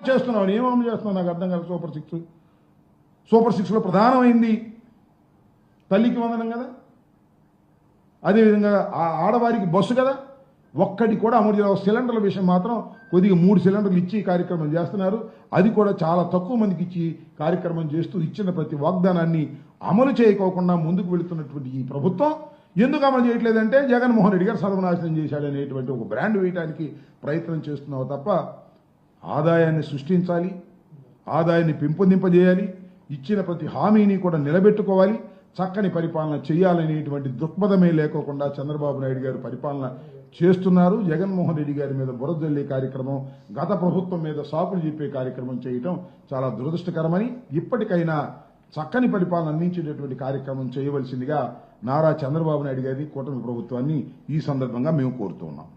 చేస్తున్నావు, ఏం అమలు చేస్తున్నావు నాకు అర్థం కాదు. సూపర్ సిక్స్లో ప్రధానమైంది తల్లికి వందనం కదా, అదేవిధంగా ఆడవారికి బస్సు కదా, ఒక్కటి కూడా అమలు చేయాలి. సిలిండర్ల విషయం మాత్రం కొద్దిగా 3 సిలిండర్లు ఇచ్చి కార్యక్రమం చేస్తున్నారు. అది కూడా చాలా తక్కువ మందికి ఇచ్చి కార్యక్రమం చేస్తూ ఇచ్చిన ప్రతి వాగ్దానాన్ని అమలు చేయకోకుండా ముందుకు వెళుతున్నటువంటి ఈ ప్రభుత్వం ఎందుకు అమలు చేయట్లేదంటే జగన్మోహన్ రెడ్డి గారు సర్వనాశనం చేశాడనేటువంటి ఒక బ్రాండ్ వేయడానికి ప్రయత్నం చేస్తున్నావు తప్ప ఆదాయాన్ని సృష్టించాలి, ఆదాయాన్ని పెంపొందింపజేయాలి, ఇచ్చిన ప్రతి హామీని కూడా నిలబెట్టుకోవాలి, చక్కని పరిపాలన చేయాలనేటువంటి దృక్పథమే లేకోకుండా చంద్రబాబు నాయుడు గారు పరిపాలన చేస్తున్నారు. జగన్మోహన్ రెడ్డి గారి మీద బురదజల్లే కార్యక్రమం, గత ప్రభుత్వం మీద సాకులు చెప్పే కార్యక్రమం చేయటం చాలా దురదృష్టకరమని, ఇప్పటికైనా చక్కని పరిపాలన అందించేటటువంటి కార్యక్రమం చేయవలసిందిగా నారా చంద్రబాబు నాయుడు గారి కూటమి ప్రభుత్వాన్ని ఈ సందర్భంగా మేము కోరుతూ ఉన్నాం.